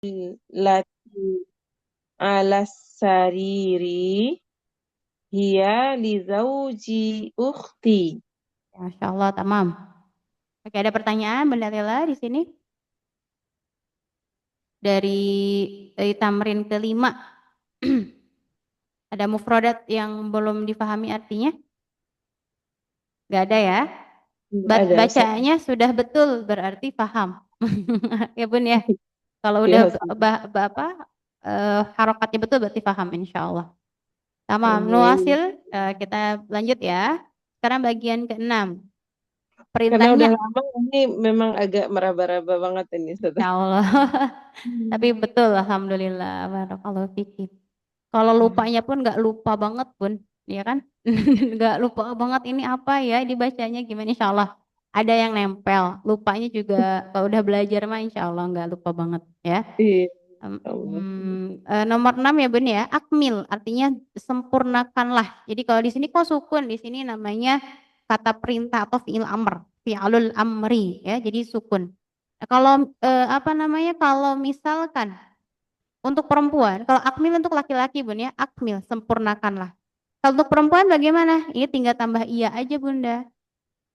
lati ala sariri hiya li zauji ukhti. Ya, Masya Allah, tamam. Oke, ada pertanyaan Bunda Lila di sini dari tamrin kelima. Ada mufrodat yang belum difahami artinya? Nggak ada ya? Ada Ustaz. Bacanya sudah betul berarti paham. Ya Bun ya. Kalau udah Ya Ustaz. apa harokatnya betul berarti paham insya Allah. Tamam. Amin. Nuasil kita lanjut ya. Sekarang bagian keenam. Karena udah Perintahnya lama ini memang agak meraba-raba banget ini Ustaz. insya Allah. Tapi Hmm. betul Alhamdulillah. Barakallahu fiki. Kalau lupanya pun nggak lupa banget pun, ya kan? Nggak lupa banget ini apa ya dibacanya gimana insya Allah. Ada yang nempel. Lupanya juga kalau udah belajar mah insya Allah nggak lupa banget ya. Iya, Allah. Nomor 6 ya Bun ya, akmil artinya sempurnakanlah. Jadi kalau di sini kok sukun, di sini namanya kata perintah atau fi'il amr, fi'alul amri ya, jadi sukun. Nah, kalau apa namanya? Kalau misalkan untuk perempuan, kalau akmil untuk laki-laki Bun ya, akmil sempurnakanlah. Kalau untuk perempuan bagaimana? Ini tinggal tambah iya aja Bunda.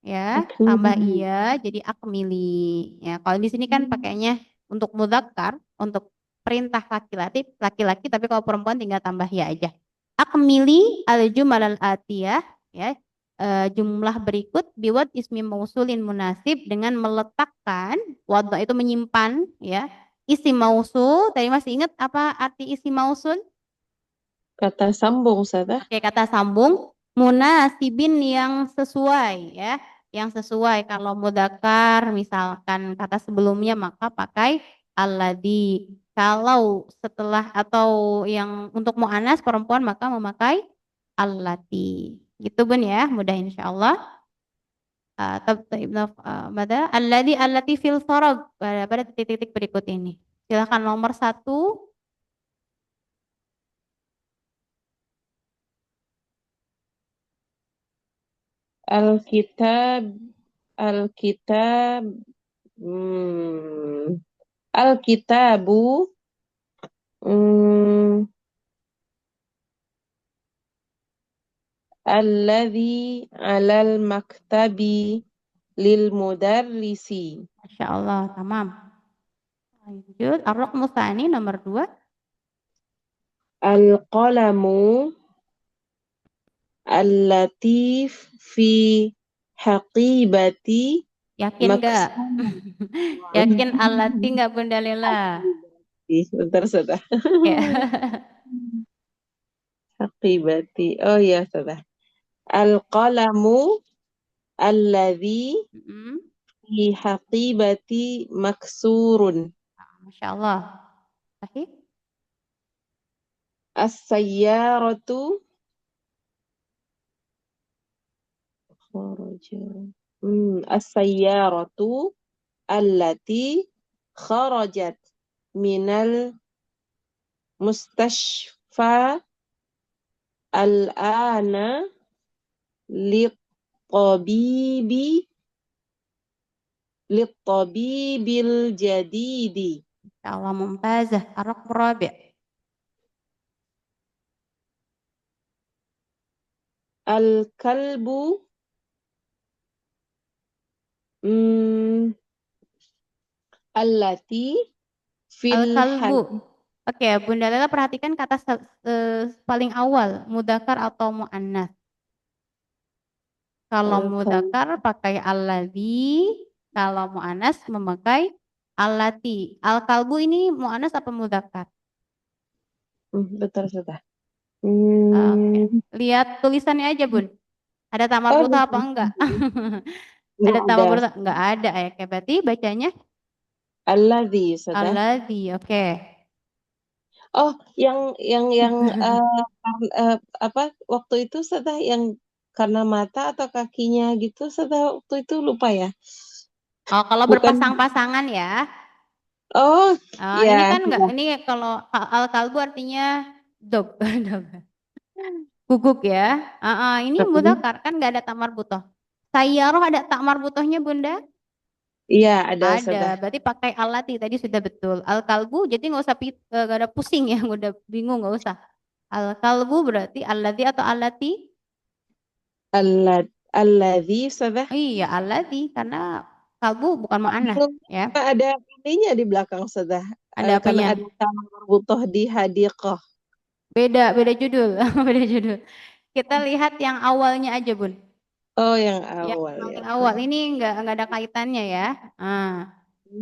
Ya, tambah Amin. iya jadi akmili. Ya, kalau di sini kan pakainya untuk mudzakkar, untuk perintah laki-laki, laki-laki, tapi kalau perempuan tinggal tambah ya aja. Akmili al-jumal al-atiyah, ya. Jumlah berikut biwad ismi mausulin munasib dengan meletakkan wadha itu menyimpan ya. Isim mausul, tadi masih ingat apa arti isim mausul? Kata sambung Ustaz. Pakai kata sambung munasibin yang sesuai ya, yang sesuai. Kalau mudakar misalkan kata sebelumnya maka pakai alladzi. Kalau setelah atau yang untuk muannas perempuan maka memakai allati. Gitu Bun ya, mudah insyaallah. Mada allati fil farag pada titik-titik berikut ini. Silakan nomor satu. Alkitab, Alkitab, hmm, Alkitabu, hmm, alladhi alal maktabi lil mudarrisi. Masya Allah, tamam. Lanjut, ar-raqmu tsani nomor 2. Al-qalamu allati fi haqibati Yakin enggak? maksun. Yakin alati enggak Bunda Lela? Bentar, sudah. Ya. Haqibati. Oh ya, sudah. Al-qalamu alladhi Mm-mm. fi haqibati maksurun. Masya Allah. Sahih? As-sayyaratu kharaja. As-sayyaratu allati kharajat minal mustashfa al-ana littabibi littabibil jadidi. Masya Allah mumtazah. Ar-raqmu rabi'. Al-kalbu mm, allati fil Al-kalbu. hadis. Oke, Bunda Lela perhatikan kata paling awal, mudakar atau mu'annas. Kalau Al-kalbu. mudakar pakai alladzi, kalau mu'annas memakai allati. Al-kalbu ini mu'annas apa mudakar? Betul sudah. Oke. Hmm. Lihat tulisannya aja, Bun. Ada tamar Oh, buta apa enggak? nggak Ada tamar ada. buta? Enggak ada ya. Oke, berarti bacanya Alladzi sudah. alladzi. Oke. Oh, yang apa waktu itu sudah yang karena mata atau kakinya gitu sudah waktu itu lupa ya. Oh, kalau Bukan. berpasang-pasangan ya. Oh, Ini ya kan enggak, sudah. ini kalau al-kalbu artinya dog. Dog. Guguk ya. Ini Mm-mm. mudzakkar kan enggak ada tamar butoh. Sayyaroh ada tamar butohnya, Bunda? Iya, ada Ada, Ustazah. berarti pakai alati tadi sudah betul. Al kalbu, jadi nggak usah nggak ada pusing ya, nggak udah bingung nggak usah. Al kalbu berarti alati atau alati? Allad, alladzi Ustazah. Iya, alati karena kalbu bukan muannats Belum ya. ada ininya di belakang Ustazah. Ada Karena apanya? ada kata marbutoh di hadiqah. Beda, beda judul, beda judul. Kita lihat yang awalnya aja, Bun. Oh, yang Yang awal ya. paling awal ini nggak ada kaitannya ya. Ah,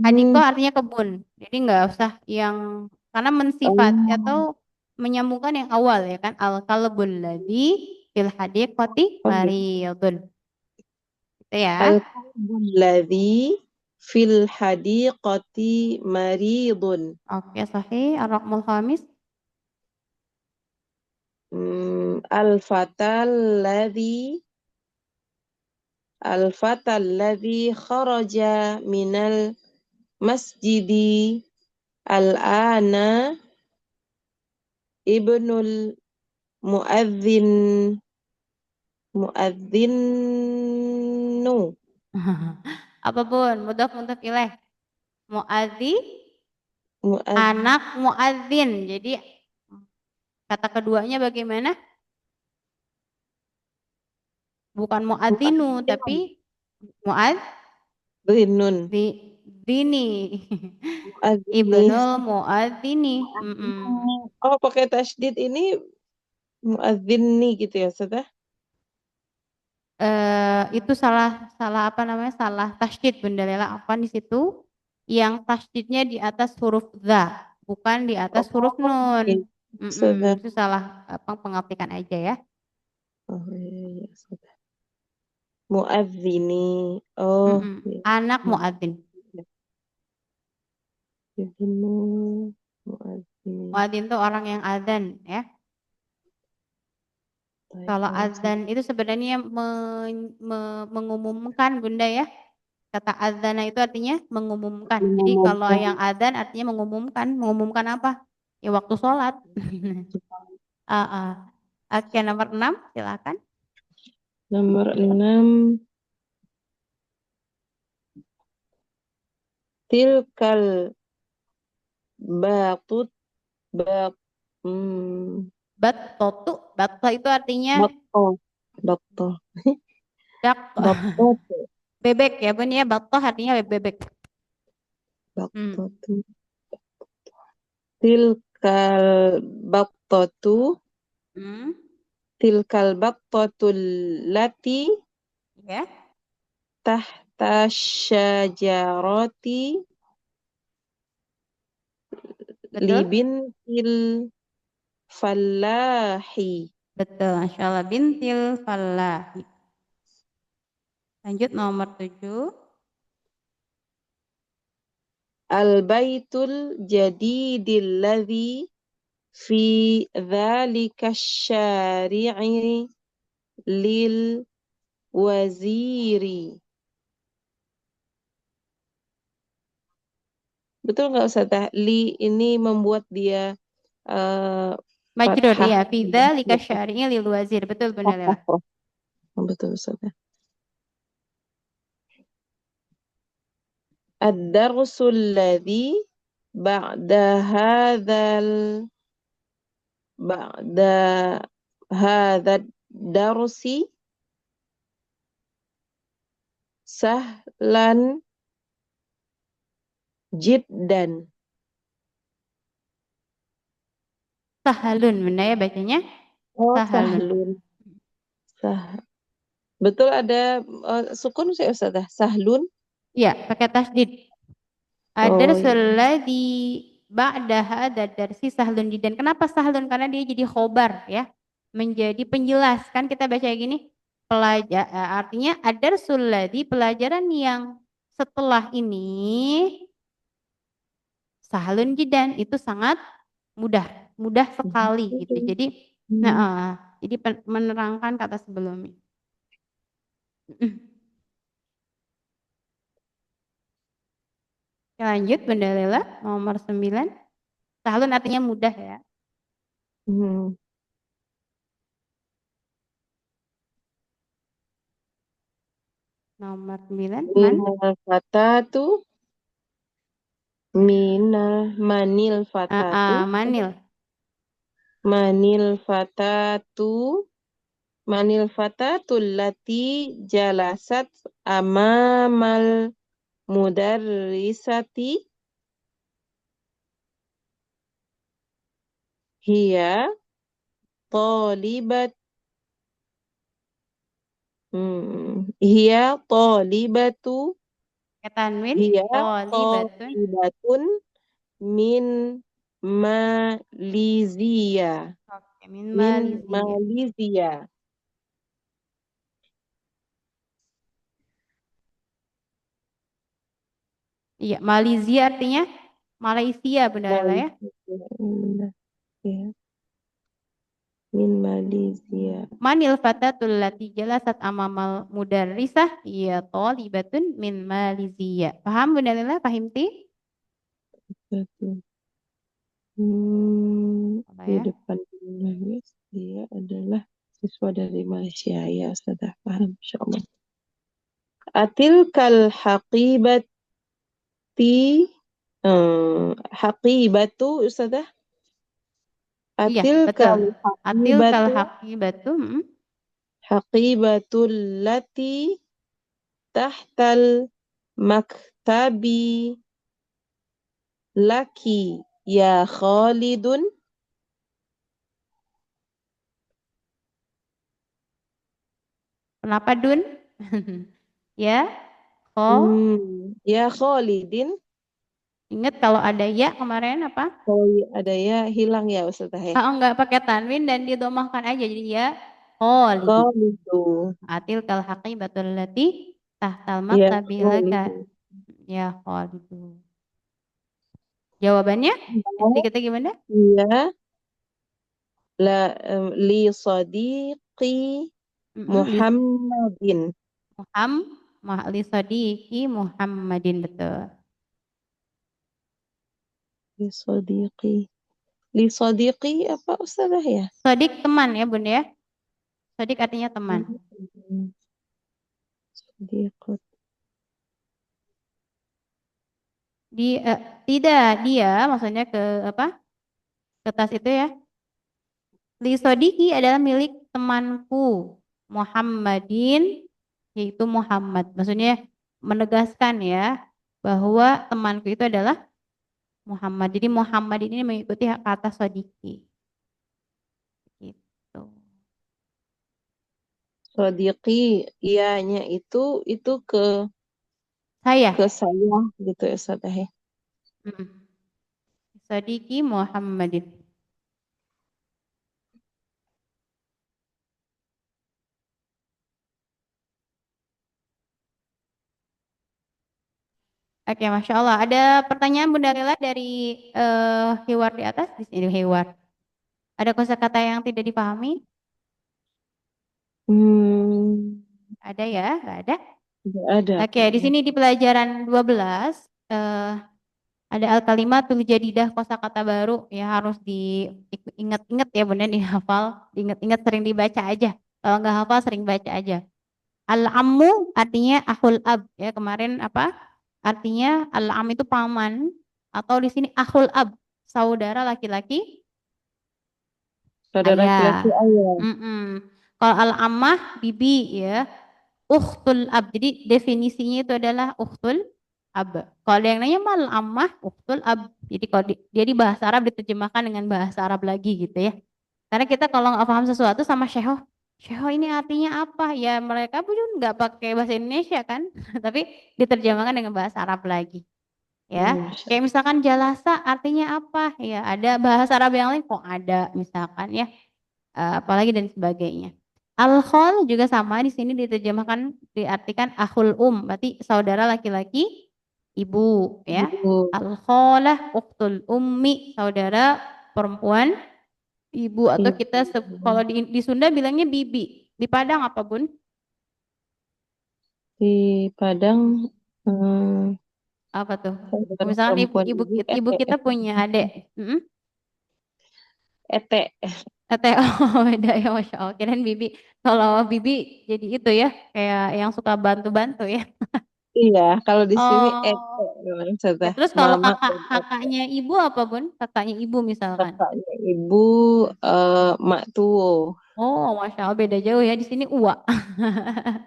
hadiko Hmm. artinya kebun. Jadi nggak usah yang karena mensifat atau Oh, menyambungkan yang awal ya kan. Al kalbul ladzi fil hadiqati oh gitu. maridun. Gitu ya. Al-kalbul ladzi fil hadiqati maridun. Oke, sahih. Ar-Raqmul Khamis. Al-fatal ladzi al-fatal ladzi kharaja minal masjidi al-ana ibnul muadzin muadzinu Apapun, mudhaf ilaih. Muadzi, muadzin anak muadzin. Jadi kata keduanya bagaimana? Bukan muadzinu, tapi muadzinun muadzini. muadzini Ibnul muadzini. muadzini. Oh, pakai tasydid ini muadzini gitu ya, Ustazah? Itu salah salah apa namanya? Salah tasydid Bunda Lela. Apa di situ? Yang tasydidnya di atas huruf za, bukan di atas huruf Oh, nun. gitu, Ustazah. Itu salah apa pengaptikan aja ya. Oh, iya, iya, Ustazah. Muadzini. Oh, iya. Anak muadzin. Ibnu muadzini. Muadzin itu orang yang azan ya. Baik, Kalau baik. azan itu sebenarnya mengumumkan Bunda ya. Kata azana itu artinya mengumumkan. Jadi kalau Mengumumkan yang azan artinya mengumumkan. Mengumumkan apa? Ya waktu sholat. Ah, ah. Oke, nomor 6 silakan. nomor 6. Tilkal batut bat hmm, Battotu, batta itu artinya bato bato dak bato bebek ya Bun ya. Batta artinya bebek. Hmm. bato tilkal batatu Hmm. tilkal batatul lati Ya, tahta syajarati betul. libintil fallahi Betul, Masya Allah. Bintil Falah. Lanjut nomor 7. al baitul jadidil ladzi fi dzalika syari'i lil waziri. Betul nggak Ustazah? Li ini membuat dia Majrur fathah. ya. Fidza lika syari'i lil wazir. Betul Bunda Lela. Oh, betul Ustazah. Ad-darsul ladzi ba'da hadzal ba'da hadzal darsi sahlan jiddan. Sahalun Bunda ya bacanya. Oh, Sahalun. sahlun. Sah. Betul ada sukun saya Ustazah. Sahlun. Iya, pakai tasdid. Ada Oh iya. seladi ba'da hadzal darsi sahlun jidan. Kenapa sahlun? Karena dia jadi khobar ya. Menjadi penjelas. Kan kita baca gini. Artinya ada suladi pelajaran yang setelah ini sahalun jidan itu sangat mudah, mudah sekali gitu. Jadi, nah, Hmm. jadi menerangkan kata sebelumnya. Oke, lanjut Bunda Lela, nomor 9. Sahalun artinya mudah ya. Hmm. Nomor 9, man. Minal fatatu, manil fatatu, Manil. manil fatatu, manil fatatul lati jalasat amamal mudarrisati hiya talibat hiya talibatu Tanwin. hiya Tholibatun. talibatun min Malizia Oke, min min Malaysia. Malaysia Iya, Malaysia artinya Malaysia Bunda Lela ya. Malaysia ya, min Malaysia. Manil fatatul lati jalasat amamal mudarrisah ya tholibatun min Malaysia. Paham Bunda Lela? Pahimti? Apa Di ya? depan nulis dia adalah siswa dari Malaysia ya, sudah paham insyaallah. Atil kal haqibati haqibatu Ustazah. Iya, Atil betul. kal Atil kal haqibatu haqibatu. haqibatul lati tahtal maktabi laki ya Khalidun. Kenapa Dun? Ya, oh, Ya Khalidin. ingat kalau ada ya kemarin apa? Oh iya, ada ya hilang ya Ustazah ya. Enggak pakai tanwin dan didomahkan aja jadi ya Khalid. Khalidu. Atil kal haqibatul lati tahtal Ya maktabi laka Khalidu. ya Khalidu. Jawabannya? Ya, Dikata gimana? iya, la li sadiqi Lis Muhammadin. Li Sadiqi Muhammadin betul. Li sadiqi. Li sadiqi apa Ustazah ya? Sodik teman ya Bunda ya. Sodik artinya teman. Sadiqat. Tidak dia maksudnya ke apa? Ke tas itu ya. Li Sodiki adalah milik temanku Muhammadin yaitu Muhammad. Maksudnya menegaskan ya bahwa temanku itu adalah Muhammad. Jadi Muhammad ini mengikuti kata Sodiki. Gitu. Sadiqi, ianya itu Saya. ke saya gitu ya Ustazah ya. Mm. Sodiki Muhammadin. Oke, Masya Allah. Ada pertanyaan Bunda Rela dari Hewar di atas? Di sini Hewar. Ada kosakata yang tidak dipahami? Hmm, Ada ya? Nggak ada? tidak ada Oke, di kayaknya. sini di pelajaran 12 ada al-kalimatul jadidah kosakata baru ya harus diingat-ingat ya Bunda dihafal, diingat-ingat sering dibaca aja. Kalau nggak hafal sering baca aja. Al-ammu artinya akhul ab ya kemarin apa? Artinya al-am itu paman atau di sini akhul ab saudara laki-laki Saudara laki-laki ayah. ayah. Kalau al-ammah bibi ya. Ukhtul ab. Jadi definisinya itu adalah ukhtul ab. Kalau ada yang nanya mal ammah ukhtul ab. Jadi kalau dia di bahasa Arab diterjemahkan dengan bahasa Arab lagi gitu ya. Karena kita kalau nggak paham sesuatu sama syekh, syekh ini artinya apa? Ya mereka pun nggak pakai bahasa Indonesia kan, tapi diterjemahkan dengan bahasa Arab lagi. Ya, Masya kayak misalkan jalasa artinya apa? Ya ada bahasa Arab yang lain kok ada misalkan ya. Apalagi dan sebagainya. Al-khol juga sama di sini diterjemahkan diartikan akhul berarti saudara laki-laki ibu ya. ibu, Al-kholah uktul ummi saudara perempuan ibu atau ibu. kita kalau di Sunda bilangnya bibi. Di Padang apa Bun? Di Padang hmm, Apa tuh? saudara Misalkan ibu perempuan ibu ibu kita, ibu kita punya adik. Mm-mm. ete. Tete, oh beda ya, Masya Allah. Kirain Bibi, kalau Bibi jadi itu ya, kayak yang suka bantu-bantu ya. Iya, kalau di sini Oh, memang sudah ya terus kalau mama kakak dan ete. kakaknya ibu apa Bun? Kakaknya ibu misalkan. Kakaknya ibu mak tuo. Oh, Masya Allah beda jauh ya. Di sini uwa.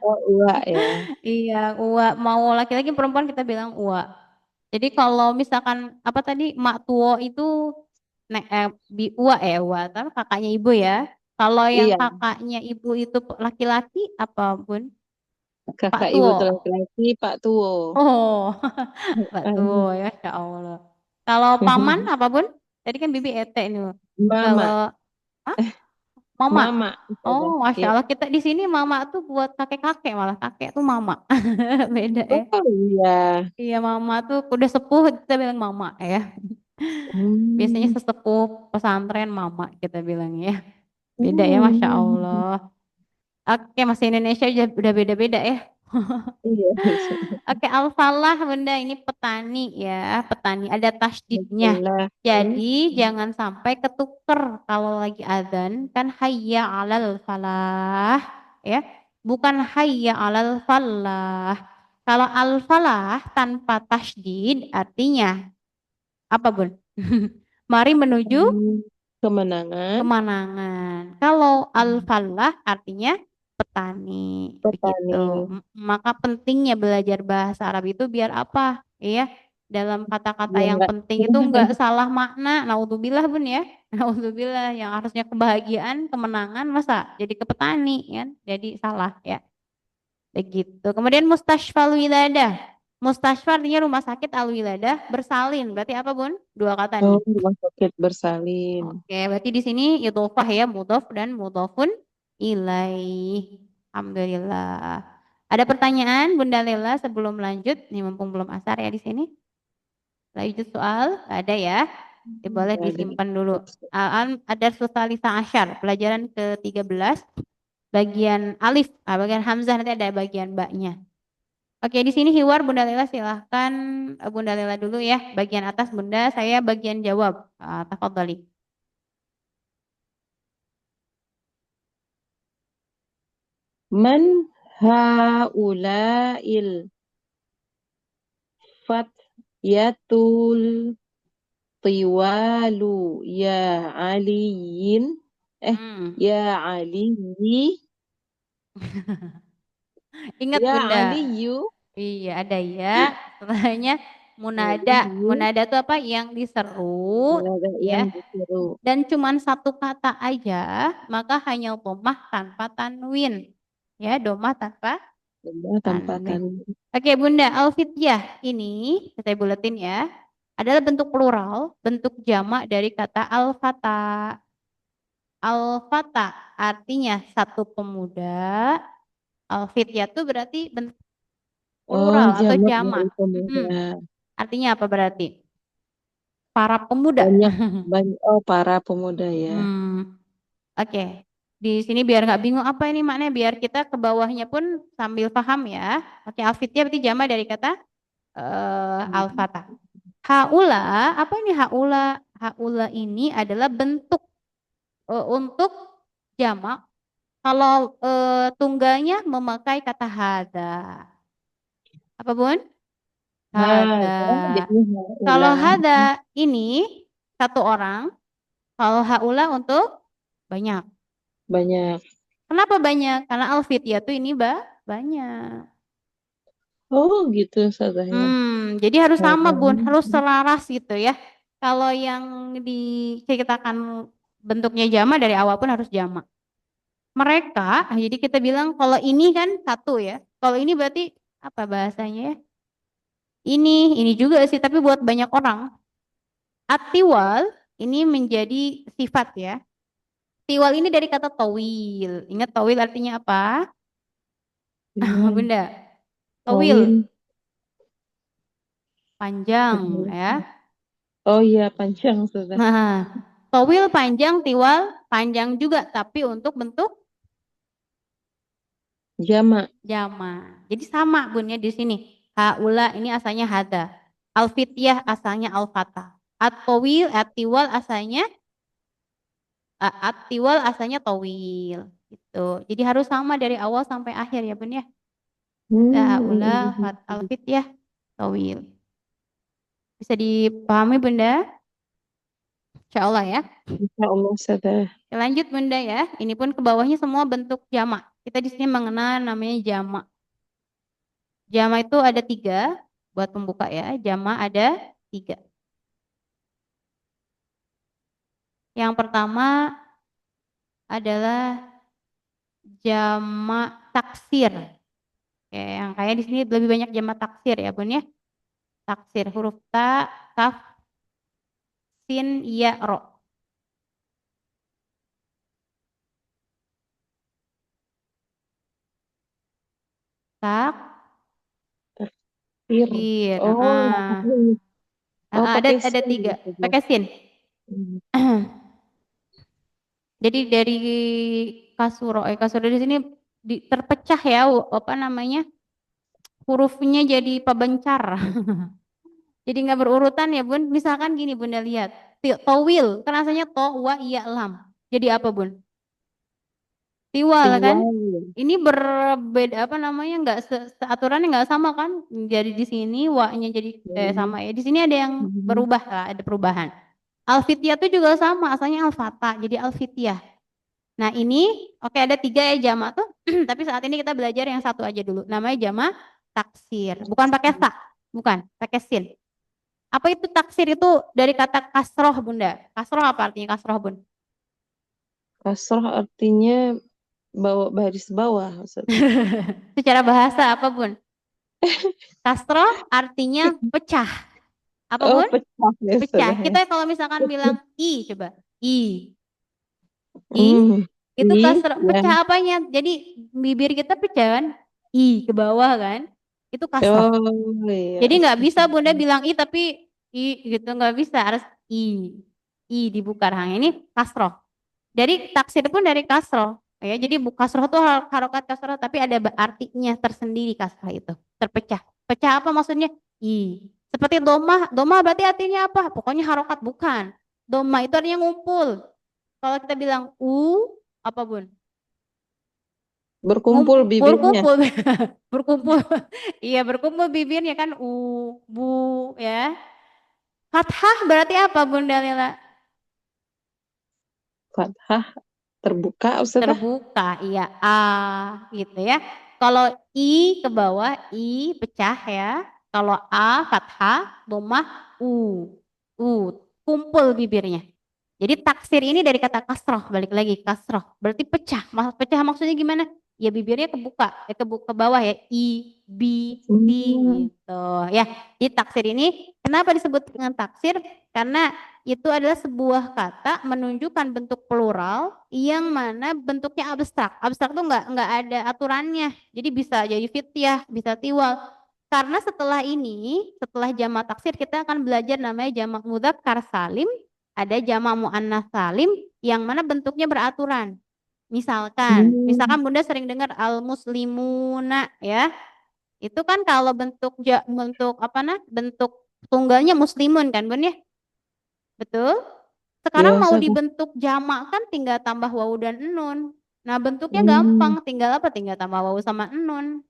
Oh iya ya. Iya, uwa. Mau laki-laki perempuan kita bilang uwa. Jadi kalau misalkan apa tadi mak tuo itu uwa ya uwa, tapi kakaknya ibu ya. Kalau yang Iya, kakaknya ibu itu laki-laki apa Bun? Pak kakak ibu tuo. tuh laki-laki Pak Tuo. Oh, Pak tuo ya, Masya Allah. Kalau paman apa Bun? Tadi kan Bibi ete ini. Mama, Kalau ah, mama. mama sudah. Oh, Masya Ya. Allah. Kita di sini mama tuh buat kakek-kakek malah. Kakek tuh mama. Beda ya. Oh iya. Iya, mama tuh udah sepuh kita bilang mama ya. Biasanya Hmm. sesepuh pesantren mama kita bilang ya. Beda ya, Masya Hmm. Allah. Oke, masih Indonesia udah beda-beda ya. Iya. Oke, al-falah Bunda ini petani ya, petani ada tasdidnya. Alhamdulillah. Jadi jangan sampai ketuker kalau lagi azan kan hayya 'alal falah ya, bukan hayya 'alal falah. Kalau al-falah tanpa tasdid artinya apa, Bun? Mari menuju Hmm. Kemenangan kemenangan. Kalau al-falah artinya petani, begitu. petani Maka pentingnya belajar bahasa Arab itu biar apa? Iya, dalam kata-kata ya yang enggak. penting itu enggak salah makna. Naudzubillah Bun ya. Naudzubillah yang harusnya kebahagiaan, kemenangan masa jadi ke petani kan? Jadi salah ya. Begitu. Kemudian mustashfal wiladah. Mustashfal artinya rumah sakit al wiladah bersalin. Berarti apa, Bun? Dua kata Oh, nih. rumah sakit bersalin. Oke, berarti di sini idhofah ya, mudhof dan mudhofun ilaih. Alhamdulillah. Ada pertanyaan Bunda Lela sebelum lanjut? Nih mumpung belum asar ya di sini. Lanjut soal? Nggak ada ya. Oke, boleh Nggak ada. disimpan dulu. Ada Susalisa Asyar, pelajaran ke-13, bagian alif, bagian hamzah nanti ada bagian baknya. Oke, di sini hiwar Bunda Lela silahkan Bunda Lela dulu ya. Bagian atas Bunda, saya bagian jawab. Tafadhali. Man haula'il fatyatul tiwalu ya aliyin Hmm. ya aliyi Ingat ya Bunda. aliyu Iya ada ya. Setelahnya munada. aliyu Munada itu apa? Yang diseru ada ya. yang disuruh Dan cuman satu kata aja, maka hanya domah tanpa tanwin. Ya, domah tanpa tanpa tanwin. tanwin. Oke Bunda, alfityah ini saya buletin ya. Adalah bentuk plural, bentuk jamak dari kata al-fata. Al-fata artinya satu pemuda. Alfityah itu berarti bentuk Oh, plural atau jamak dari jamak. pemuda. Mm-mm. Artinya apa berarti? Para pemuda. Banyak, banyak. Oh, para pemuda ya. Hmm, oke. Di sini biar nggak bingung apa ini maknanya, biar kita ke bawahnya pun sambil paham ya. Oke, alfityah berarti jamak dari kata al-fatah. Haula, apa ini haula? Haula ini adalah bentuk untuk jamak. Kalau tunggalnya memakai kata hada. Apa Bun? Hada. Hada, jadi Kalau haula hada ini satu orang, kalau haula untuk banyak. banyak. Kenapa banyak? Karena alfitriyah tuh ini banyak. Oh, gitu saudara. Jadi harus sama Bun, Hmm. harus selaras gitu ya. Kalau yang diceritakan bentuknya jama dari awal pun harus jama. Mereka, jadi kita bilang kalau ini kan satu ya. Kalau ini berarti apa bahasanya ya? Ini juga sih, tapi buat banyak orang. Atiwal ini menjadi sifat ya. Tiwal ini dari kata towil. Ingat towil artinya apa? Iwan, Bunda, towil, Owil. panjang ya. Oh iya, panjang sudah. Nah, towil panjang, tiwal panjang juga, tapi untuk bentuk Jamak. jama. Jadi sama bunnya di sini. Haula ini asalnya hada. Alfityah asalnya alfata. At-tawil, at-tiwal asalnya Atiwal asalnya towil gitu. Jadi harus sama dari awal sampai akhir ya Bun ya. Haula fat alfit ya towil. Bisa dipahami Bunda? Insya Allah ya. Insya Allah Ustazah. Lanjut Bunda ya. Ini pun ke bawahnya semua bentuk jamak. Kita di sini mengenal namanya jamak. Jamak itu ada tiga. Buat pembuka ya. Jamak ada tiga. Yang pertama adalah jamak taksir. Yang kayak di sini lebih banyak jamak taksir ya Bun ya. Taksir huruf ta, kaf, sin, ya, ro. Takbir. Takbir. Oh, oh Ada pakai ada sin tiga. Ustazah. Pakai sin. Hmm. Jadi dari kasuro di sini terpecah ya apa namanya hurufnya jadi pebencar. Jadi nggak berurutan ya Bun. Misalkan gini Bunda lihat. Towil, kan rasanya to, wa, iya, lam. Jadi apa Bun? Tiwal kan? Tiwal. Ini berbeda apa namanya nggak aturannya nggak sama kan? Jadi di sini wa-nya jadi Hmm. sama ya. Di sini ada yang Hmm. berubah lah, ada perubahan. Alfitiah itu juga sama, asalnya alfata, jadi alfitiah. Nah ini, oke ada tiga ya jamak tuh, tapi saat ini kita belajar yang satu aja dulu. Namanya jamak taksir, bukan pakai sa, bukan, pakai sin. Apa itu taksir itu dari kata kasroh Bunda? Kasroh apa artinya kasroh Bun? Kasroh artinya baris bawah Ustazah. Secara bahasa apa Bun? Kasroh artinya pecah. Apa Oh, Bun? pecah ya Pecah. Ustazah ya. Kita kalau misalkan bilang i, coba. I, Hmm. itu kasroh. Ya. Pecah apanya? Jadi bibir kita pecah kan? I ke bawah kan? Itu kasroh. Oh iya Jadi nggak bisa Bunda Ustazah. bilang i tapi i gitu nggak bisa harus i dibuka rahang ini kasroh. Dari taksir pun dari kasroh ya. Jadi kasroh itu harokat kasroh tapi ada artinya tersendiri kasroh itu terpecah. Pecah apa maksudnya? I. Seperti doma, doma berarti artinya apa? Pokoknya harokat bukan. Doma itu artinya ngumpul. Kalau kita bilang apa Bun? Berkumpul bibirnya. Berkumpul, berkumpul. Iya berkumpul bibirnya kan bu ya. Fathah berarti apa Bunda Lila? Fathah terbuka Ustazah. Terbuka, iya A gitu ya. Kalau I ke bawah, I pecah ya. Kalau A fathah, domah U, kumpul bibirnya. Jadi taksir ini dari kata kasroh, balik lagi kasroh. Berarti pecah. Pecah maksudnya gimana? Ya bibirnya kebuka, ke bawah ya. I, B, T Hmm. gitu ya. Jadi taksir ini kenapa disebut dengan taksir? Karena itu adalah sebuah kata menunjukkan bentuk plural yang mana bentuknya abstrak. Abstrak tuh nggak ada aturannya. Jadi bisa jadi fityah, bisa tiwal. Karena setelah ini, setelah jamak taksir kita akan belajar namanya jamak mudzakkar salim, ada jamak muannats salim yang mana bentuknya beraturan. Misalkan Hmm. Bunda sering dengar al muslimuna ya. Itu kan kalau bentuk apa bentuk tunggalnya muslimun kan Bun ya? Betul? Sekarang Ya mau Ustazah. dibentuk jamak kan tinggal tambah wawu dan nun. Nah, bentuknya Hmm. gampang, tinggal apa? Tinggal tambah wawu sama nun.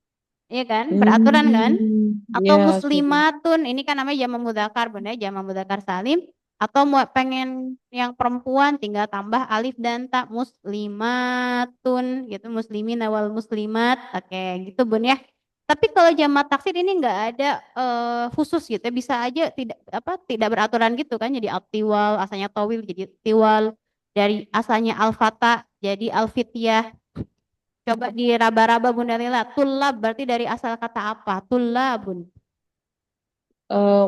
Iya kan? Beraturan kan? Hmm. Atau Ya Ustazah. muslimatun, ini kan namanya jamak mudzakkar, Bunda, jamak mudzakkar salim. Atau mau pengen yang perempuan tinggal tambah alif dan ta muslimatun gitu, muslimin awal muslimat. Oke, gitu Bun ya. Tapi kalau jamak taksir ini nggak ada khusus gitu, ya. Bisa aja tidak beraturan gitu kan. Jadi tiwal asalnya towil jadi tiwal, dari asalnya al-fata jadi al-fityah. Coba diraba-raba Bunda Lila. Tulab berarti dari asal kata apa? Tulabun. Eh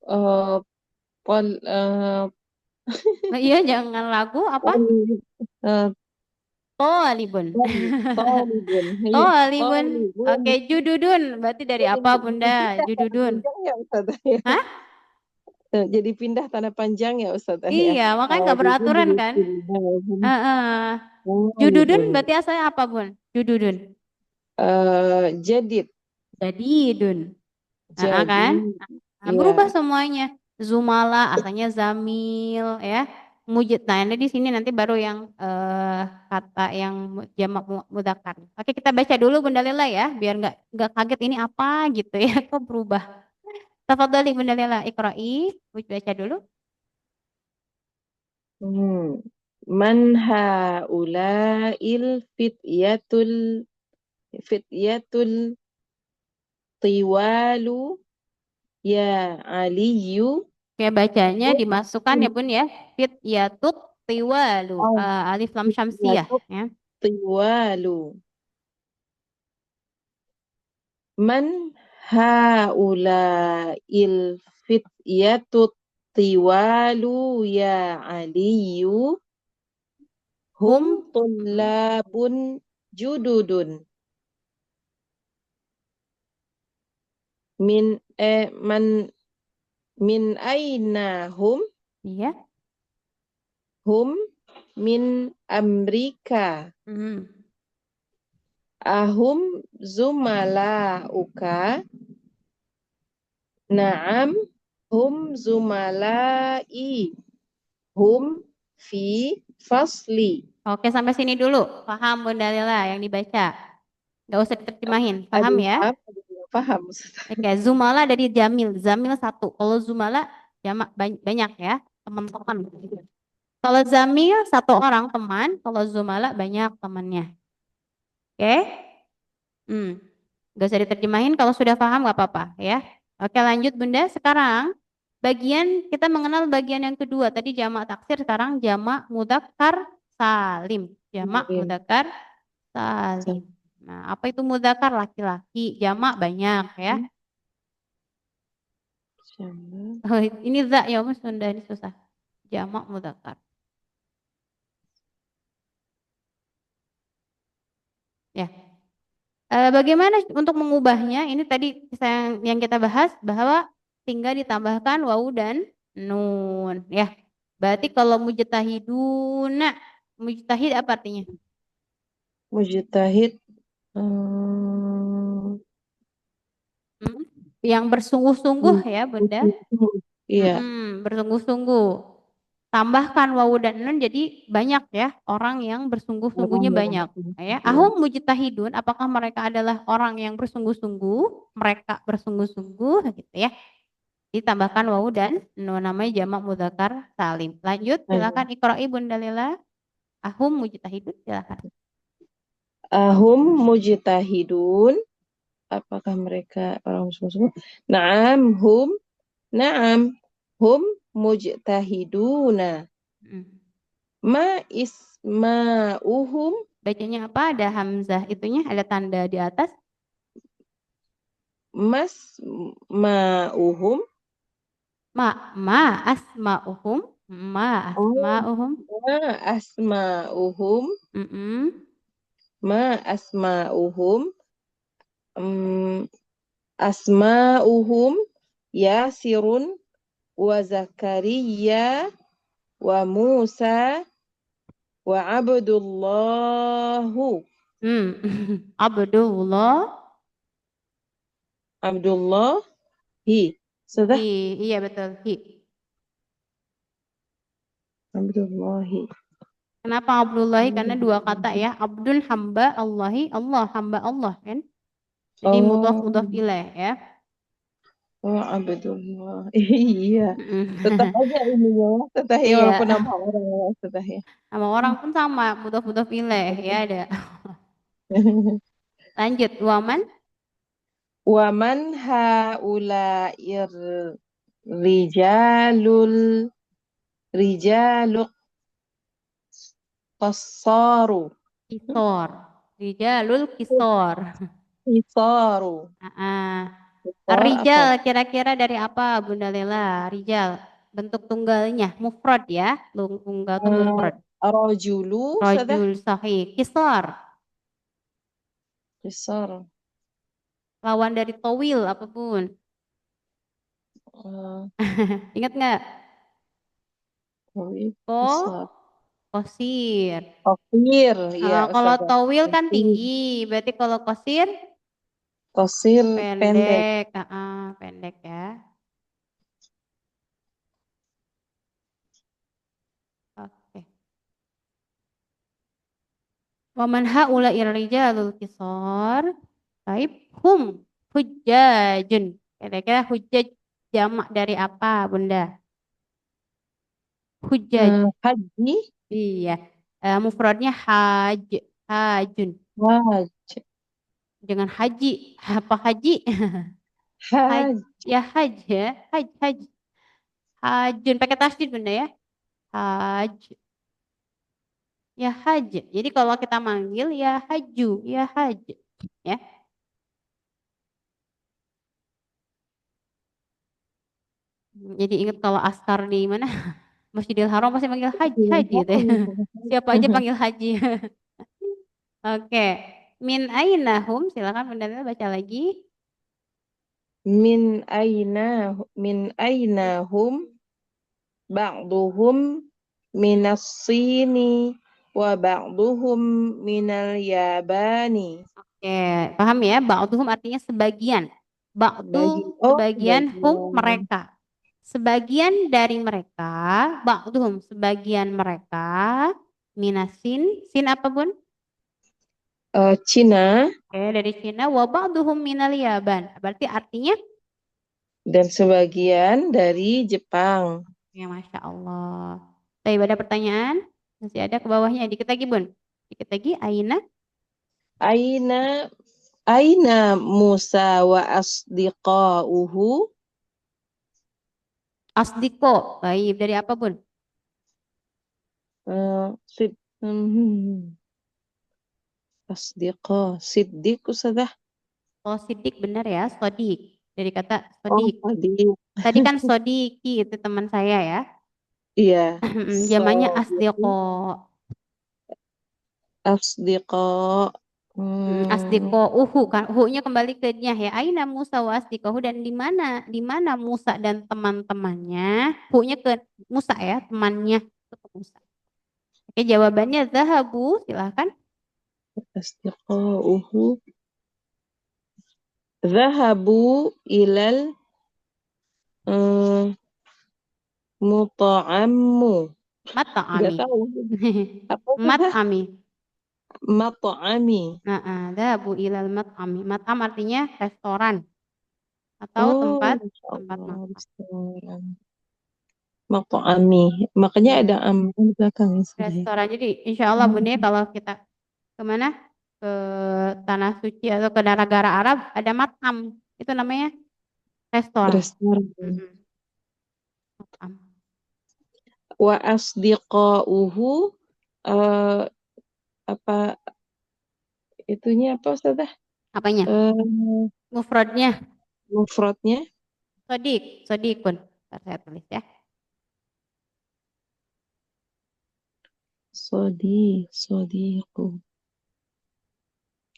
eh pol Nah, iya jangan lagu apa? poli eh Tolibun. tolibun. Iya, Tolibun. tolibun. Oke, jududun. Berarti dari Jadi apa Bunda? pindah tanda Jududun. panjang ya Ustazah ya. Hah? Jadi pindah tanda panjang ya Ustazah ya. Iya, makanya nggak Tolibun beraturan jadi kan? pindah. Jududun Tolibun. berarti asalnya apa Bun? Jududun. Jadid. Jadidun. Jadi Kan? Nah, berubah ya. semuanya. Zumala asalnya zamil ya. Nah, ini di sini nanti baru yang kata yang jamak mudzakkar. Oke, kita baca dulu Bunda Lila ya, biar nggak kaget ini apa gitu ya, kok berubah. Tafadhali Bunda Lila, iqra'i, baca dulu. Hmm. Man haula'il fityatul tiwalu ya aliyu. Oke, bacanya Hum dimasukkan ya Bun ya. Fit yatut tiwalu, oh, alif lam syamsiyah fityatul ya. tiwalu. Man haula'il fityatut tiwalu ya aliyu. Hum Hum, mm, tullabun jududun min man min aina iya. hum min Amerika Mm. ahum zumalauka na'am hum zumalai hum fi fasli. Oke, sampai sini dulu. Paham Bunda Lila yang dibaca. Nggak usah diterjemahin. Ada Paham yang ya? paham, ada yang nggak paham. Oke, Zumala dari Jamil. Zamil satu. Kalau Zumala jamak banyak ya. Teman-teman. Kalau Zamil satu orang teman. Kalau Zumala banyak temannya. Oke? Hmm. Gak usah diterjemahin. Kalau sudah paham nggak apa-apa ya. Oke, lanjut Bunda. Sekarang bagian kita mengenal bagian yang kedua. Tadi jamak taksir. Sekarang jamak mudzakkar salim. Jamak Kirim. mudzakkar salim. Nah, apa itu mudzakkar laki-laki? Jamak banyak ya. Sama. Oh, ini za ya Mas Sunda ini susah. Jamak mudzakkar. Ya. Bagaimana untuk mengubahnya? Ini tadi yang kita bahas bahwa tinggal ditambahkan wawu dan nun ya. Berarti kalau mujtahiduna, mujtahid apa artinya? Mujtahid. Hmm? Yang bersungguh-sungguh ya, Bunda. Iya, Bersungguh-sungguh. Tambahkan wawu dan nun jadi banyak ya orang yang orang bersungguh-sungguhnya yang banyak ya. bersungguh-sungguh. Ahum mujtahidun, apakah mereka adalah orang yang bersungguh-sungguh? Mereka bersungguh-sungguh gitu ya. Ditambahkan wawu dan nun namanya jamak mudzakkar salim. Lanjut Ayo. silakan Iqra'i Bunda Lila. Ahum mujtahidun silakan. Ahum mujtahidun. Apakah mereka orang bersungguh-sungguh? Naam, hum. Naam, hum mujtahiduna. Mm. Ma isma'uhum. Bacanya apa? Ada hamzah itunya, ada tanda di atas. Mas ma'uhum. Ma asma'uhum. Ma Oh, asma'uhum. ma asma'uhum. Mm-mm. Ma asma'uhum. Hmm, asma'uhum Yasirun wa Zakaria wa Musa wa Abdullahu. Hmm. Abdullah. Abdullahi. Sudah. Iya betul. Abdullahi. Kenapa Abdullahi? Karena dua kata ya. Abdul hamba Allahi. Allah hamba Allah kan. Jadi mudhaf Oh, mudhaf ilaih ya. oh Abdullah. Iya. Tetap Mm. aja ini ya. Tetap ya Iya. walaupun nama orang ya. Tetap ya. Sama orang pun sama. Mudhaf mudhaf ilaih ya ada. Lanjut. Waman. Wa man haula'ir rijalul rijalu qassaru. Kisor. Rijalul kisor. Qisaru. Qisar apa? Rijal kira-kira dari apa Bunda Lela? Rijal. Bentuk tunggalnya. Mufrad ya. Tunggal atau mufrad. Rajulu sudah. Rajul sahih. Kisor. Qisar. Lawan dari towil apapun. Eh, Ingat nggak? Tawil, Ko, qisar. kosir. Qasir, ya Kalau Ustazah. towil kan Qasir. tinggi. Berarti kalau kosir Qasir pendek. pendek. Pendek ya. Oke. Wa man haula'ir rijalul qisar. Baik, hum hujjajun. Kira-kira hujjaj jamak dari apa, Bunda? Hujjaj. Haji, Iya. Mufradnya haj, hajun. haj, Jangan haji. Apa haji? Haj, haj, ya haj ya. Haj, haj. Hajun. Pakai tasdid, Bunda ya. Haj. Ya haj. Jadi kalau kita manggil ya haju, ya haj. Ya. Jadi ingat kalau askar di mana? Masjidil Haram pasti manggil haji, haji gitu ya. Siapa aja panggil haji. Oke. Min ainahum, silakan Bunda Lila baca lagi. min aina, min aina hum, ba'duhum minas sini, wa ba'duhum minal yabani. Oke, paham ya? Ba'duhum artinya sebagian. Bagi, Ba'du oh, sebagian, hum sebagian. mereka. Sebagian dari mereka, ba'duhum sebagian mereka, minasin, sin apa Bun? Cina Oke, dari Cina, wa ba'duhum minal Yaban. Berarti artinya, dan sebagian dari Jepang. ya Masya Allah. Tapi ada pertanyaan? Masih ada ke bawahnya, dikit lagi Bun. Dikit lagi, Aina, Aina Aina Musa wa asdiqauhu. Asdiko. Baik, dari apa Bun? Sid, asdiqa, siddiq Ustazah. Oh, Sidik benar ya, Sodik. Dari kata Oh, Sodik. tadi. Tadi kan Sodiki itu teman saya ya. Iya. Zamannya Sodiqu, Asdiko. asdiqa. Hmm, Asdiko uhu kan uhunya kembali ke nya ya. Aina Musa wa asdikohu dan di mana Musa dan teman-temannya. Uhunya ke Musa ya, temannya ke Musa. Oke, jawabannya zahabu, silahkan. asdiqauhu. Zahabu ilal hmm, muta'ammu. Nggak Mat'ami. tahu. Apa Ustazah? Mat'ami. Mat'ami. Zahabu ilal mat'ami. Mat'am artinya restoran atau Oh, tempat Masya tempat Allah. makan. Restoran. Maqami. Makanya ada Iya. am di belakangnya sebenarnya. Restoran. Jadi insya Allah Bunda ya, kalau kita kemana ke tanah suci atau ke negara Arab ada matam itu namanya restoran. Restoran. Mm-mm, matam. Wa asdiqauhu eh apa itunya apa Ustazah? Apanya? Eh Mufradnya mufradnya sodik, sodikun. Ntar saya tulis ya. sodiqu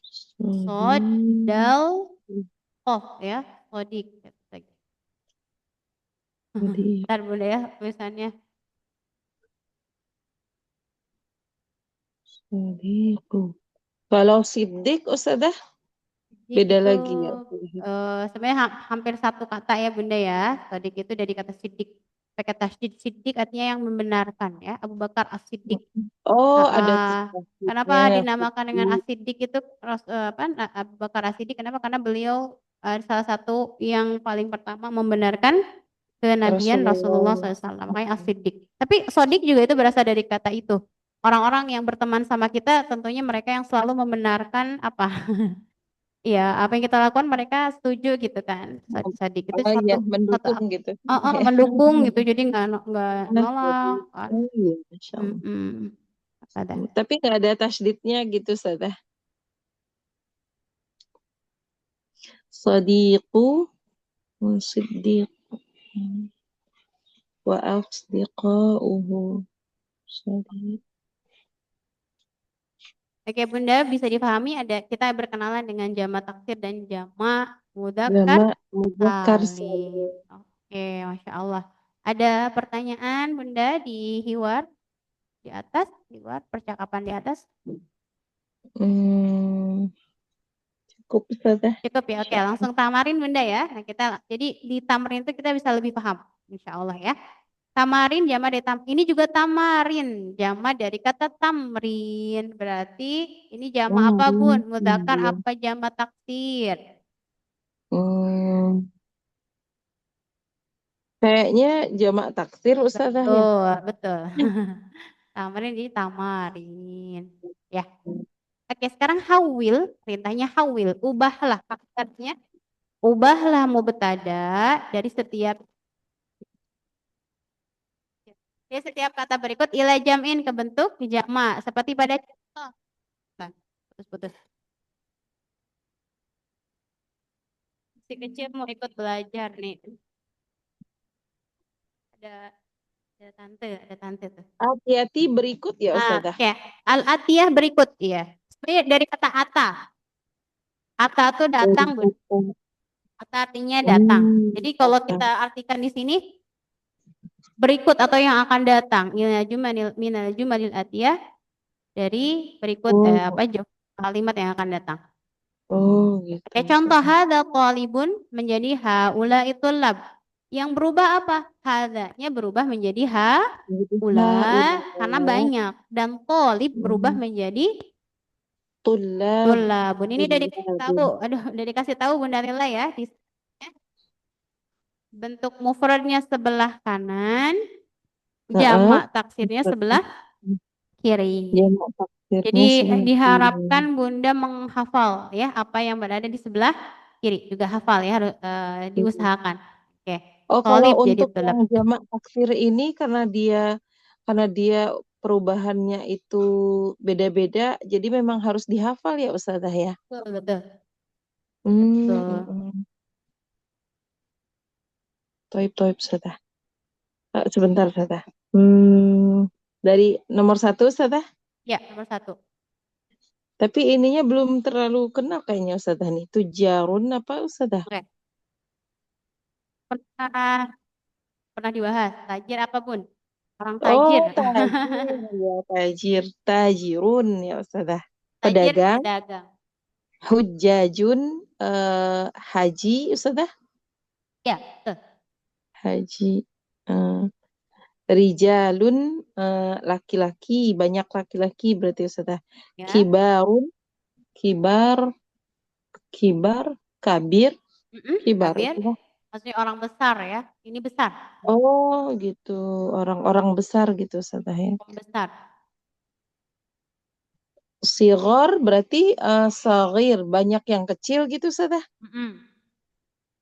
Sod sodi dal kof ya, sodik. sodi Ntar Bunda ya tulisannya. sodiqu. Kalau siddiq Ustazah Sodik beda itu lagi ya. sebenarnya hampir satu kata ya Bunda ya. Sodik itu dari kata sidik. Pakai tasdid sidik artinya yang membenarkan ya. Abu Bakar As-Siddiq. Oh, ada Kenapa tasdidnya. dinamakan dengan Siddiq. As-Siddiq itu apa Abu Bakar As-Siddiq? Kenapa? Karena beliau salah satu yang paling pertama membenarkan kenabian Rasulullah Rasulullah. SAW. Makanya As-Siddiq. Tapi Sodik juga itu berasal dari kata itu. Orang-orang yang berteman sama kita tentunya mereka yang selalu membenarkan apa? Iya, apa yang kita lakukan mereka setuju gitu kan. Sodik itu Oh satu iya, satu mendukung gitu. mendukung gitu. Jadi nggak Nah, nolak kan. oh iya, Masya Allah. Mm-mm. Ada. Tapi nggak ada tasdidnya gitu, Ustazah. Sadiqu, siddiq, wa asdiqauhu. Sadiq. Oke Bunda, bisa dipahami ada kita berkenalan dengan jama taksir dan jama mudzakkar Lama mudzakkar salim. salim. Oke, Masya Allah. Ada pertanyaan Bunda di hiwar di atas, hiwar percakapan di atas? Hmm, cukup, Ustazah. Cukup ya, oke Insya Allah. langsung tamarin Bunda ya. Nah kita, jadi di tamarin itu kita bisa lebih paham, Insya Allah ya. Tamarin jama dari ini juga tamarin, jama dari kata tamrin. Berarti ini jama apa, Bun? Mudzakkar Iya. apa jama taksir? Hmm, kayaknya jamak taksir Ustazah ya. Betul, betul. Tamarin jadi tamarin. Ya. Oke, sekarang hawil, perintahnya hawil, ubahlah hakikatnya, ubahlah mubtada dari setiap kata berikut ila jam'in ke bentuk jama seperti pada contoh. Nah, putus-putus. Si kecil mau ikut belajar nih. Ada ada tante tuh. Hati-hati berikut ya Ah, Ustazah. ya. Al-atiyah berikut ya. Sebenarnya dari kata ata. Ata tuh datang, Bun. Berikut. Ata artinya datang. Jadi kalau kita artikan di sini berikut atau yang akan datang. Minal jumalil atiyah dari berikut Oh, kalimat yang akan datang. oh gitu Oke, contoh Ustazah. hadza talibun menjadi haula itu lab. Yang berubah apa? Hadanya berubah menjadi Jadi haula karena haula banyak dan talib berubah menjadi tulab tulabun. Ini udah dikasih tahu. tulabun. Aduh, udah dikasih tahu Bunda Lila ya. Bentuk mufradnya sebelah kanan, Heeh. jamak taksirnya sebelah kiri. Jamak Jadi taksirnya sebelah diharapkan kiri. Bunda menghafal ya apa yang berada di sebelah kiri juga hafal ya harus diusahakan. Oke. Oh, kalau Tolib jadi untuk tulab. yang jamak taksir ini karena dia perubahannya itu beda-beda, jadi memang harus dihafal ya Ustazah ya. Betul, betul. Hmm, Betul. Toib toib Ustazah. Sebentar Ustazah. Hmm, dari nomor satu Ustazah. Ya, nomor satu. Tapi ininya belum terlalu kenal kayaknya Ustazah nih. Tujarun apa Ustazah? Oke. Pernah pernah dibahas. Tajir apapun. Orang Oh, tajir. tajir ya, tajir. Tajirun ya Ustazah. Tajir Pedagang. pedagang. Hujjajun haji Ustazah. Ya, betul. Haji. eh, Rijalun laki-laki. Banyak laki-laki berarti Ustazah. Ya. Kibarun. Kibar. Kibar. Kabir. Kibar Kabir. Ustazah. Maksudnya orang besar ya. Ini besar. Oh gitu. Orang-orang besar gitu Ustazah ya. Orang besar. Sigor berarti sagir. Banyak yang kecil gitu Ustazah. Mm-mm.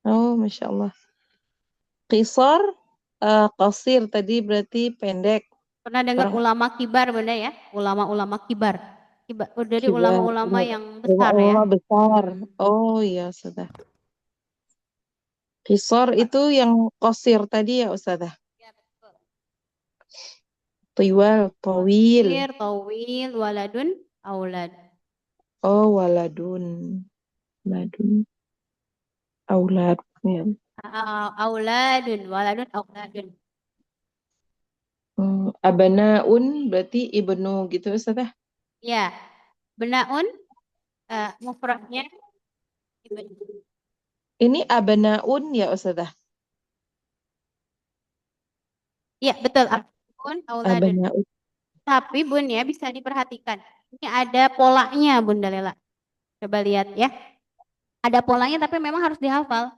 Oh Masya Allah. Qisar. Qasir tadi berarti pendek. Pernah dengar Orang ulama kibar Bunda ya? Ulama-ulama kibar. Kibar. Dari kibar. ulama-ulama yang besar ya. Rumah-rumah besar. Hmm. Oh iya Ustazah. Qisar itu yang qasir tadi ya Ustazah. Ya, betul. Tiwal, tawil. Qasir, tawil, waladun, aulad. Oh waladun. Waladun. Aulad. Ya. Auladun, waladun, auladun. Abanaun berarti ibnu gitu Ustazah. Ya, benaun mufradnya Ini abanaun ya Ustazah. ya betul Bun auladun. Abanaun. Tapi Bun ya bisa diperhatikan. Ini ada polanya Bunda Lela. Coba lihat ya. Ada polanya tapi memang harus dihafal.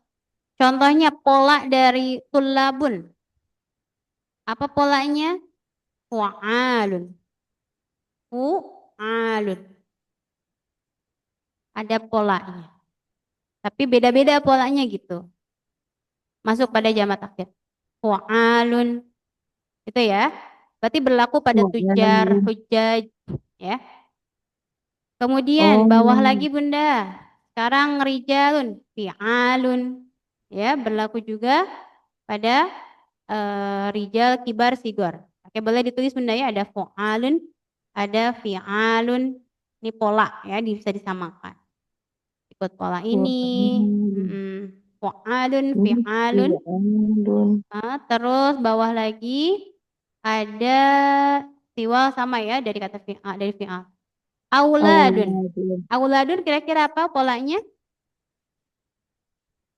Contohnya pola dari tulabun. Apa polanya? Fu'alun. Fu'alun. Ada polanya. Tapi beda-beda polanya gitu. Masuk pada jamak taksir. Fu'alun. Itu ya. Berarti berlaku pada tujar, Waladun. hujjaj, ya. Kemudian bawah Oh. lagi Bunda. Sekarang rijalun, fi'alun. Ya, berlaku juga pada rijal, kibar, sigor. Oke, boleh ditulis Bunda ya. Ada fu'alun, ada fi'alun. Ini pola ya, bisa disamakan. Ikut pola ini. Waladun. Fu'alun, fi'alun. Waladun. Terus bawah lagi ada tiwal sama ya dari kata fi'al, dari fi'al. Auladun. Auladun. Auladun kira-kira apa polanya?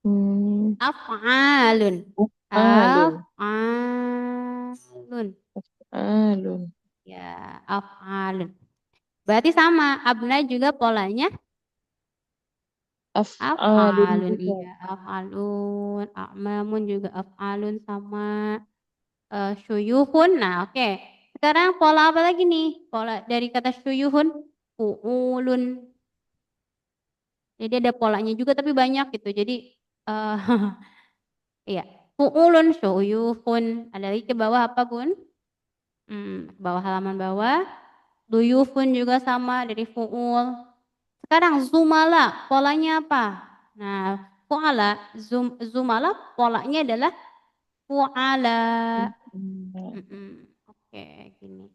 Hmm. Af'alun. Alun. Af'al. af'ulun. Alun. Ya, af'alun. Berarti sama, abna juga polanya Af'alun af'alun. juga. Iya, af'alun. A'mamun juga af'alun sama. Syuyuhun. Nah, oke. Sekarang pola apa lagi nih? Pola dari kata syuyuhun, fu'ulun. Jadi ada polanya juga tapi banyak gitu. Jadi eh iya, fu'ulun, syuyuhun. Ada lagi ke bawah apa, Bun? Bawah halaman bawah. Duyufun juga sama dari fu'ul. Sekarang zumala, polanya apa? Nah, fu'ala, zumala polanya adalah fu'ala. Oke, gini.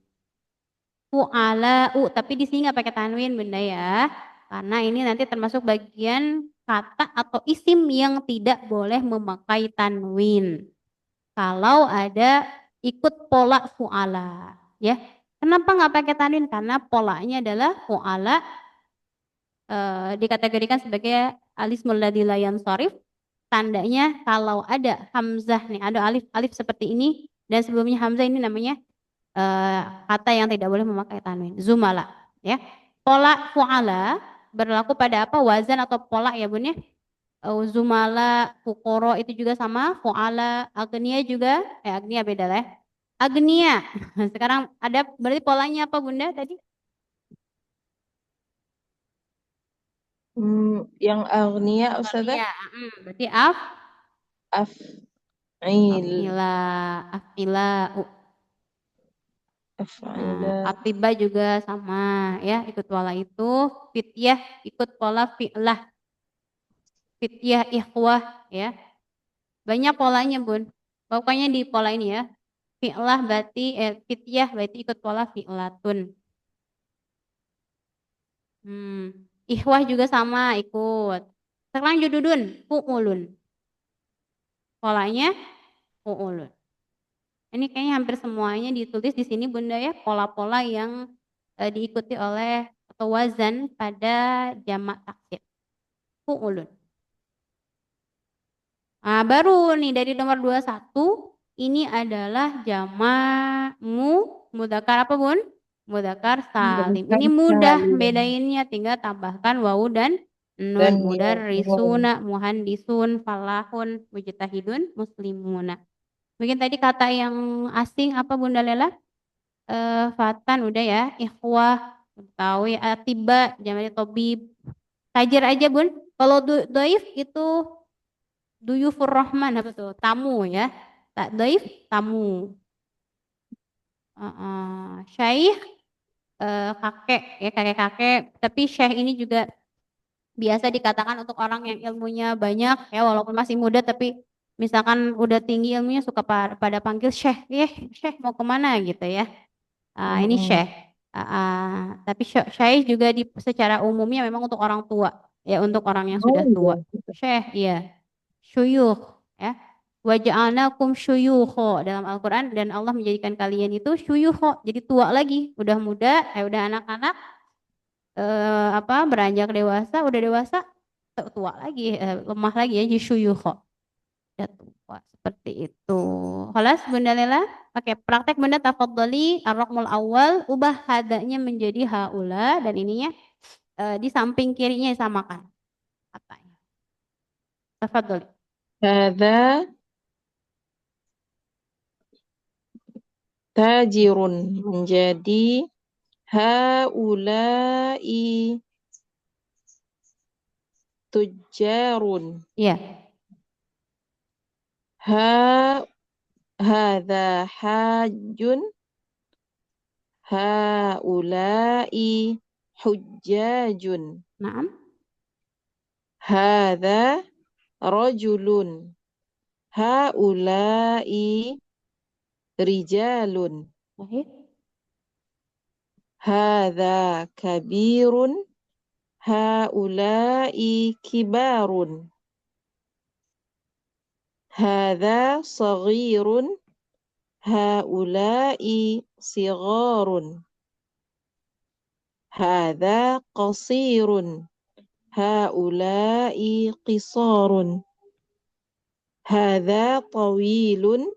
Fu'ala, tapi di sini nggak pakai tanwin benda ya. Karena ini nanti termasuk bagian kata atau isim yang tidak boleh memakai tanwin. Kalau ada ikut pola fu'ala, ya. Kenapa nggak pakai tanwin? Karena polanya adalah fu'ala, dikategorikan sebagai alismul ladzi la yansharif. Tandanya kalau ada hamzah nih, ada alif seperti ini dan sebelumnya hamzah, ini namanya kata yang tidak boleh memakai tanwin. Zumala, ya. Pola fu'ala berlaku pada apa? Wazan atau pola ya, Bun ya. Zumala, fukoro itu juga sama, fu'ala, agnia juga, agnia beda lah ya. Agnia. Sekarang ada berarti polanya apa, Bunda tadi? Yang agnia Ustazah? Agnia. Berarti Af'il. afila, afila. Af'ila. Atiba juga sama ya, ikut pola itu. Fityah ikut pola fi'lah. Fityah ikhwah ya. Banyak polanya, Bun. Pokoknya di pola ini ya. Fi'lah berarti fityah berarti ikut pola fi'latun. Ikhwah juga sama ikut. Sekarang jududun, fu'ulun. Polanya fu'ulun. Ini kayaknya hampir semuanya ditulis di sini, Bunda ya, pola-pola yang diikuti oleh atau wazan pada jamak taksir. Fu'ulun. Nah, baru nih dari nomor 21 ini adalah jamak mudzakkar apa, Bun? Mudzakkar salim. Bukan Ini mudah salim. bedainnya, tinggal tambahkan wawu dan Dan nun. ya, nun. Mudarrisuna, muhandisun, falahun, mujtahidun, muslimuna. Mungkin tadi kata yang asing apa, Bunda Lela? Fatan udah ya, ikhwah, tawi, atiba, jamak tobib. Tajir aja, Bun. Kalau doif itu duyufur rahman apa tuh? Tamu ya. Tak doif tamu. Syaikh kakek ya, kakek-kakek. Tapi syekh ini juga biasa dikatakan untuk orang yang ilmunya banyak ya, walaupun masih muda tapi misalkan udah tinggi ilmunya suka pada panggil syekh. Syekh mau kemana gitu ya. Ini syekh. Tapi syekh juga secara umumnya memang untuk orang tua ya, untuk orang yang Oh sudah tua. iya. Syekh iya. Syuyukh ya. Waja'alnakum syuyukho dalam Al-Qur'an, dan Allah menjadikan kalian itu syuyukho, jadi tua lagi, udah muda, udah anak-anak, beranjak dewasa, udah dewasa, tua lagi, lemah lagi ya, jadi syuyukho. Udah tua seperti itu. Halas Bunda Lela, pakai praktek Bunda, tafadhali ar-raqmul awal, ubah hadanya menjadi haula dan ininya di samping kirinya samakan katanya. Tafadhali. Hadza tajirun menjadi haulai tujjarun. Iya. Ha hadza hajjun haulai hujjajun. Naam. Hadza rajulun haulai rijalun. Sahih. Hadza kabirun haulai kibarun. Hadza saghirun haulai sigharun. Hadza qasirun haulai qisarun. Hadza tawilun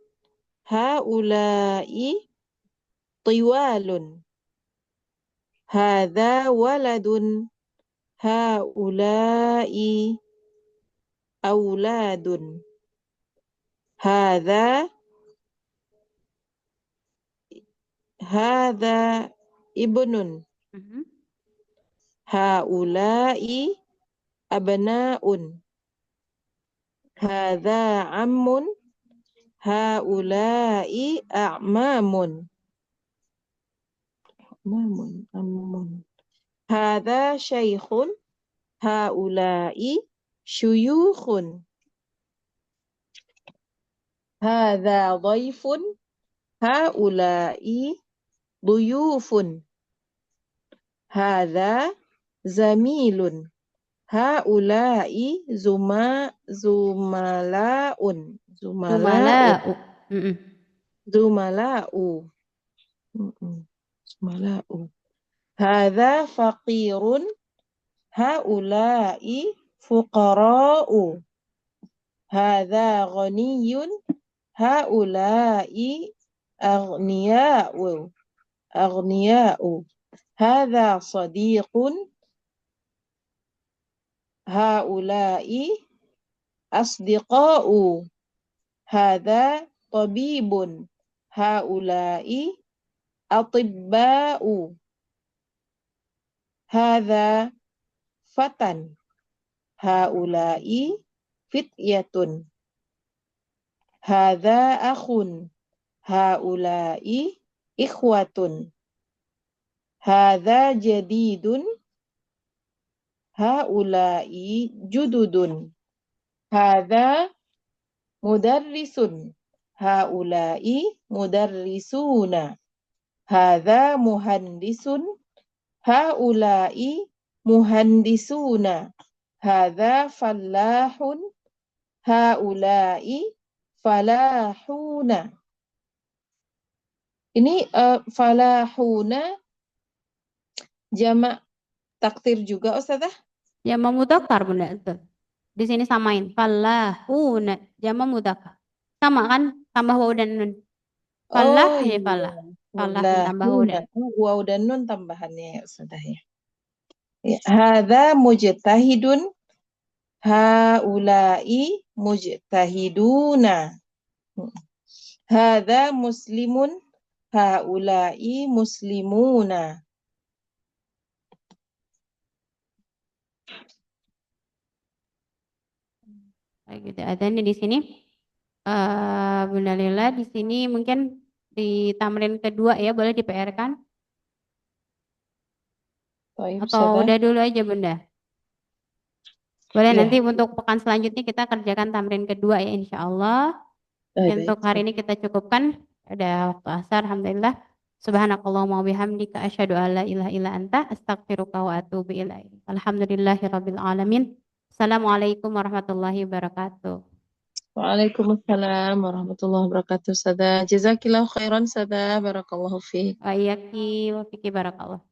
Haula'i tiwalun. Hadza waladun. Haula'i auladun. Hadza hadza ibnun. Mhm. Haula'i abna'un. Hadza ammun. Haula'i a'mamun. Ammun. Hadza syaikhun. Haula'i syuyukhun. Hadza dhaifun. Haula'i duyufun. Hadza zamilun. Haula'i zumala'un. Zumala'u. Mm-mm. Zumala'u. Mm-mm. Zumala'u. Hadza faqirun. Haula'i fuqara'u. Hadza ghaniyun. Haula'i aghniya'u. Aghniya'u. Hadza sadiqun. Haula'i asdiqa'u. Hadza tabibun. Haula'i atibba'u. Hadza fatan. Haula'i fityatun. Hadza akhun. Haula'i ikhwatun. Hadza jadidun. Haula'i jududun. Hadza mudarrisun. Haula'i mudarrisuna. Hadza muhandisun. Haula'i muhandisuna. Hadza fallahun. Haula'i falahuna. Ini falahuna jamak takdir juga Ustazah? Jama mudzakkar Bunda itu. Di sini samain. Fallahuna jama mudzakkar. Sama kan? Tambah waw dan nun. Falah Oh ya iya. falah. Falah dan tambah waw Falahuna. dan. Waw dan nun tambahannya ya Ustazah ya. Hadza mujtahidun. Haula'i mujtahiduna. Hadza muslimun. Haula'i muslimuna. Kayak gitu. Adanya di sini Bunda Lila di sini mungkin di tamrin kedua ya boleh di PR kan? Baik, Atau Ustazah. udah dulu aja Bunda? Boleh Iya. nanti untuk pekan selanjutnya kita kerjakan tamrin kedua ya insya Allah. Baik, Untuk hari ini kita cukupkan. Ada waktu asar, alhamdulillah. Subhanakallahumma wa bihamdika asyhadu an la ilaha illa anta astaghfiruka wa atubu ilaik. Alhamdulillahirabbil alamin. Assalamualaikum warahmatullahi wabarakatuh. Waalaikumsalam warahmatullahi wabarakatuh, Sada. Jazakillahu khairan, Sada. Barakallahu fiik. Wa iyyaki wa fiki barakallah.